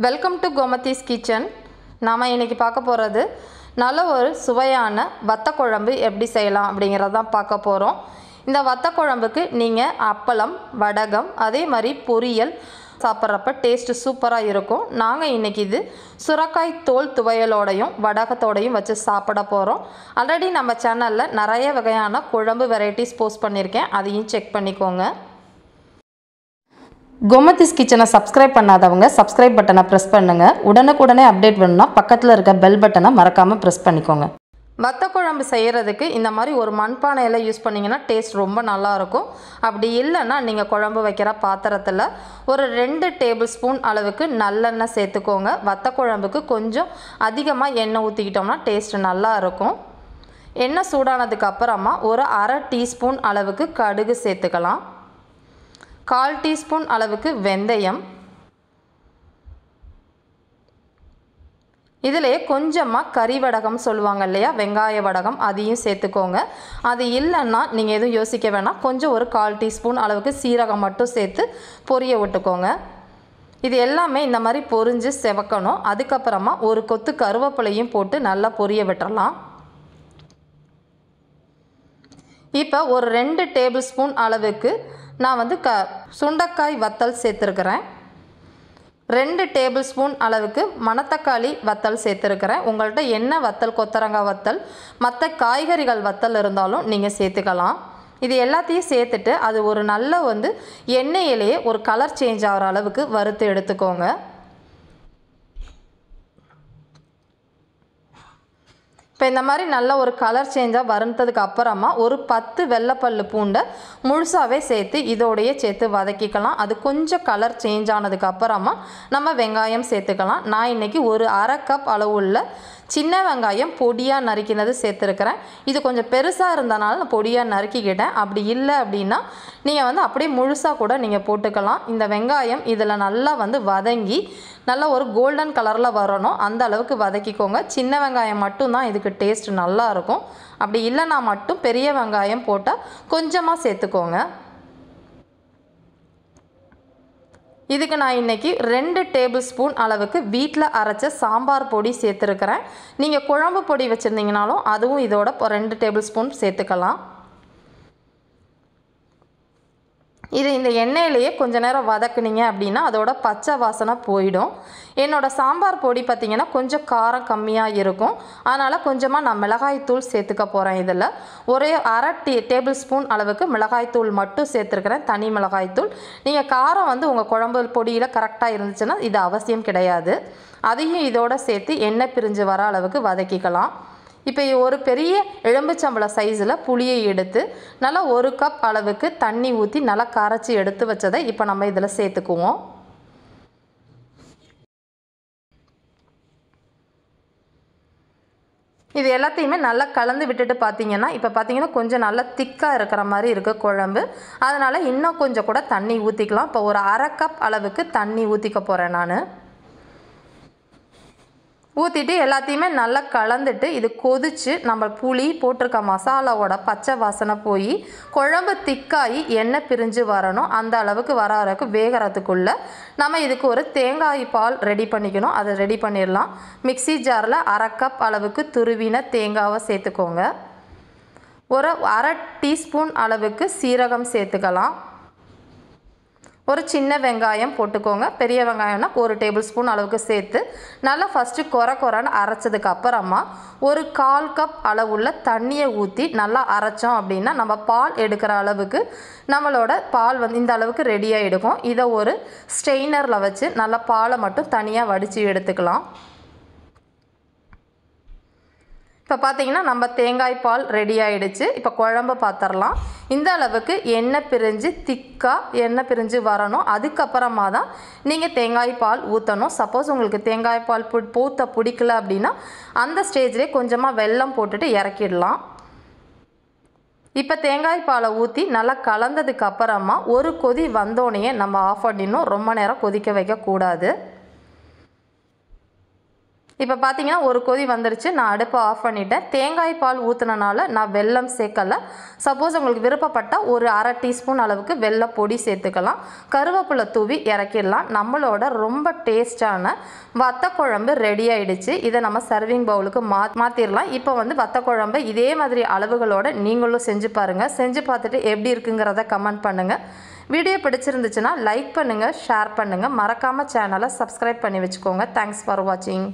Welcome to Gomathi's kitchen. நாம் இன்றைக்கி பார்க்க போகிறது நல்ல ஒரு சுவையான வத்த குழம்பு எப்படி செய்யலாம் அப்படிங்கிறத தான் பார்க்க போகிறோம். இந்த வத்த குழம்புக்கு நீங்கள் அப்பளம், வடகம், அதே மாதிரி பொரியல் சாப்பிட்றப்ப டேஸ்ட்டு சூப்பராக இருக்கும். நாங்கள் இன்றைக்கி இது சுரக்காய் தோல் துவையலோடையும் வடகத்தோடையும் வச்சு சாப்பிட போகிறோம். ஆல்ரெடி நம்ம சேனலில் நிறைய வகையான குழம்பு வெரைட்டிஸ் போஸ்ட் பண்ணியிருக்கேன், அதையும் செக் பண்ணிக்கோங்க. கோமதிஸ் கிச்சனை சப்ஸ்கிரைப் பண்ணாதவங்க சப்ஸ்கிரைப் பட்டனை ப்ரெஸ் பண்ணுங்கள். உடனுக்குடனே அப்டேட் வேணும்னா பக்கத்தில் இருக்க பெல் பட்டனை மறக்காமல் ப்ரெஸ் பண்ணிக்கோங்க. வத்த குழம்பு செய்கிறதுக்கு இந்த மாதிரி ஒரு மண்பானையில் யூஸ் பண்ணிங்கன்னா டேஸ்ட் ரொம்ப நல்லாயிருக்கும். அப்படி இல்லைன்னா நீங்கள் குழம்பு வைக்கிற பாத்திரத்தில் ஒரு 2 டேபிள் ஸ்பூன் அளவுக்கு நல்லெண்ணெய் சேர்த்துக்கோங்க. வத்த குழம்புக்கு கொஞ்சம் அதிகமாக எண்ணெய் ஊற்றிக்கிட்டோம்னா டேஸ்ட்டு நல்லா இருக்கும். எண்ணெய் சூடானதுக்கு அப்புறமா ஒரு அரை டீஸ்பூன் அளவுக்கு கடுகு சேர்த்துக்கலாம். 1/4 டீஸ்பூன் அளவுக்கு வெந்தயம், இதிலே கொஞ்சமாக கறி வடகம் சொல்லுவாங்க இல்லையா, வெங்காய வடகம், அதையும் சேர்த்துக்கோங்க. அது இல்லைன்னா நீங்கள் எதுவும் யோசிக்க வேணாம், கொஞ்சம் ஒரு 1/4 டீஸ்பூன் அளவுக்கு சீரகம் மட்டும் சேர்த்து பொரிய விட்டுக்கோங்க. இது எல்லாமே இந்த மாதிரி பொரிஞ்சு செவக்கணும். அதுக்கப்புறமா ஒரு கொத்து கருவேப்பிலையும் போட்டு நல்லா பொரிய விட்டுறலாம். இப்போ ஒரு 2 டேபிள் ஸ்பூன் அளவுக்கு நான் சுண்டைக்காய் வத்தல் சேர்த்துருக்கிறேன். 2 டேபிள் ஸ்பூன் அளவுக்கு மணத்தக்காளி வத்தல் சேர்த்துருக்கிறேன். உங்கள்கிட்ட என்ன வத்தல், கொத்தரங்காய் வத்தல், மற்ற காய்கறிகள் வத்தல் இருந்தாலும் நீங்கள் சேர்த்துக்கலாம். இது எல்லாத்தையும் சேர்த்துட்டு அது ஒரு நல்ல எண்ணெயிலேயே ஒரு கலர் சேஞ்ச் ஆகிற அளவுக்கு வறுத்து எடுத்துக்கோங்க. இப்போ இந்த மாதிரி நல்ல ஒரு கலர் சேஞ்சாக வறுத்ததுக்கு அப்புறமா ஒரு 10 வெள்ளைப்பல்லு பூண்டை முழுசாகவே சேர்த்து இதோடையே சேர்த்து வதக்கிக்கலாம். அது கொஞ்சம் கலர் சேஞ்ச் ஆனதுக்கு அப்புறமா நம்ம வெங்காயம் சேர்த்துக்கலாம். நான் இன்றைக்கி ஒரு அரை கப் அளவுள்ள சின்ன வெங்காயம் பொடியாக நறுக்கினது சேர்த்துருக்கிறேன். இது கொஞ்சம் பெருசாக இருந்தனால நான் பொடியாக நறுக்கிக்கிட்டேன். அப்படி இல்லை அப்படின்னா நீங்கள் அப்படியே முழுசாக கூட நீங்கள் போட்டுக்கலாம். இந்த வெங்காயம் இதில் நல்லா வதங்கி நல்லா ஒரு கோல்டன் கலரில் வரணும், அந்த அளவுக்கு வதக்கிக்கோங்க. சின்ன வெங்காயம் மட்டும்தான் இதுக்கு டேஸ்ட் நல்லாயிருக்கும். அப்படி இல்லைன்னா மட்டும் பெரிய வெங்காயம் போட்டால் கொஞ்சமாக சேர்த்துக்கோங்க. இதுக்கு நான் இன்றைக்கி 2 டேபிள் ஸ்பூன் அளவுக்கு வீட்டில் அரைச்ச சாம்பார் பொடி சேர்த்துருக்கிறேன். நீங்கள் குழம்பு பொடி வச்சுருந்தீங்கனாலும் அதுவும் இதோட 2 டேபிள் ஸ்பூன் சேர்த்துக்கலாம். இது இந்த எண்ணெயிலேயே கொஞ்ச நேரம் வதக்குனீங்க அப்படின்னா அதோட பச்சை வாசனை போயிடும். என்னோடய சாம்பார் பொடி பார்த்திங்கன்னா கொஞ்சம் காரம் கம்மியாக இருக்கும், அதனால் கொஞ்சமாக நான் மிளகாய்த்தூள் சேர்த்துக்க போகிறேன். இதில் ஒரே அரை டேபிள் ஸ்பூன் அளவுக்கு மிளகாய்த்தூள் மட்டும் சேர்த்துருக்கிறேன், தனி மிளகாய்த்தூள். நீங்கள் காரம் உங்கள் குழம்பு பொடியில் கரெக்டாக இருந்துச்சுன்னா இது அவசியம் கிடையாது. அதையும் இதோட சேர்த்து எண்ணெய் பிரிஞ்சு வர அளவுக்கு வதக்கிக்கலாம். இப்போ ஒரு பெரிய எலும்புச்சம்பள சைஸில் புளியை எடுத்து நல்லா 1 கப் அளவுக்கு தண்ணி ஊற்றி நல்லா கரைச்சி எடுத்து வச்சதை இப்போ நம்ம இதில் சேர்த்துக்குவோம். இது எல்லாத்தையுமே நல்லா கலந்து விட்டுட்டு பார்த்தீங்கன்னா இப்போ பார்த்தீங்கன்னா கொஞ்சம் நல்லா திக்காக இருக்கிற மாதிரி இருக்குது குழம்பு. அதனால் இன்னும் கொஞ்சம் கூட தண்ணி ஊற்றிக்கலாம். இப்போ ஒரு அரை கப் அளவுக்கு தண்ணி ஊற்றிக்க போகிறேன் நான். ஊற்றிட்டு எல்லாத்தையுமே நல்லா கலந்துட்டு இது கொதித்து நம்ம புளி போட்டிருக்க மசாலாவோட பச்சை வாசனை போய் குழம்பு திக்காகி எண்ணெய் பிரிஞ்சு வரணும். அந்த அளவுக்கு வர அளவுக்கு வேகிறதுக்குள்ளே நம்ம இதுக்கு ஒரு தேங்காய் பால் ரெடி பண்ணிக்கணும். அதை ரெடி பண்ணிடலாம். மிக்ஸி ஜாரில் அரை கப் அளவுக்கு துருவின தேங்காவை சேர்த்துக்கோங்க. ஒரு அரை டீஸ்பூன் அளவுக்கு சீரகம் சேர்த்துக்கலாம். ஒரு சின்ன வெங்காயம் போட்டுக்கோங்க. பெரிய வெங்காயம்னா 1 டேபிள் ஸ்பூன் அளவுக்கு சேர்த்து நல்லா ஃபஸ்ட்டு குறைன்னு அரைச்சதுக்கு அப்புறமா ஒரு 1/4 கப் அளவுள்ள தண்ணியை ஊற்றி நல்லா அரைச்சோம் அப்படின்னா நம்ம பால் எடுக்கிற அளவுக்கு நம்மளோட பால் இந்த அளவுக்கு ரெடியாக எடுக்கும். இதை ஒரு ஸ்ட்ரெயினரில் வச்சு நல்லா பாலை மட்டும் தனியாக வடித்து எடுத்துக்கலாம். இப்போ பார்த்தீங்கன்னா நம்ம தேங்காய் பால் ரெடி ஆகிடுச்சு. இப்போ குழம்பு பார்த்துடலாம். இந்த அளவுக்கு எண்ணெய் பிரிஞ்சு திக்காக எண்ணெய் பிரிஞ்சு வரணும். அதுக்கப்புறமா தான் நீங்கள் தேங்காய் பால் ஊற்றணும். சப்போஸ் உங்களுக்கு தேங்காய் பால் ஊற்ற பிடிக்கல அப்படின்னா அந்த ஸ்டேஜ்லேயே கொஞ்சமாக வெல்லம் போட்டுட்டு இறக்கிடலாம். இப்போ தேங்காய் பாலை ஊற்றி நல்லா கலந்ததுக்கு அப்புறமா ஒரு கொதி வந்தோடனே நம்ம ஆஃப் பண்ணிடணும். ரொம்ப நேரம் கொதிக்க வைக்கக்கூடாது. இப்போ பார்த்தீங்கன்னா ஒரு கொதி வந்துருச்சு. நான் அடுப்பை ஆஃப் பண்ணிட்டேன். தேங்காய் பால் ஊற்றுனனால நான் வெல்லம் சேர்க்கலை. சப்போஸ் உங்களுக்கு விருப்பப்பட்டால் ஒரு அரை டீஸ்பூன் அளவுக்கு வெல்ல பொடி சேர்த்துக்கலாம். கருவேப்பிலை தூவி இறக்கிடலாம். நம்மளோட ரொம்ப டேஸ்டான வத்த குழம்பு ரெடி ஆயிடுச்சு. இதை நம்ம சர்விங் பவுலுக்கு மாற்றிடலாம். இப்போ வந்து வத்த குழம்பு இதே மாதிரி அளவுகளோட நீங்களும் செஞ்சு பாருங்கள். செஞ்சு பார்த்துட்டு எப்படி இருக்குங்கிறத கமெண்ட் பண்ணுங்கள். வீடியோ பிடிச்சிருந்துச்சுன்னா லைக் பண்ணுங்கள், ஷேர் பண்ணுங்கள். மறக்காமல் சேனலை சப்ஸ்கிரைப் பண்ணி வச்சுக்கோங்க. தேங்க்ஸ் ஃபார் வாட்சிங்.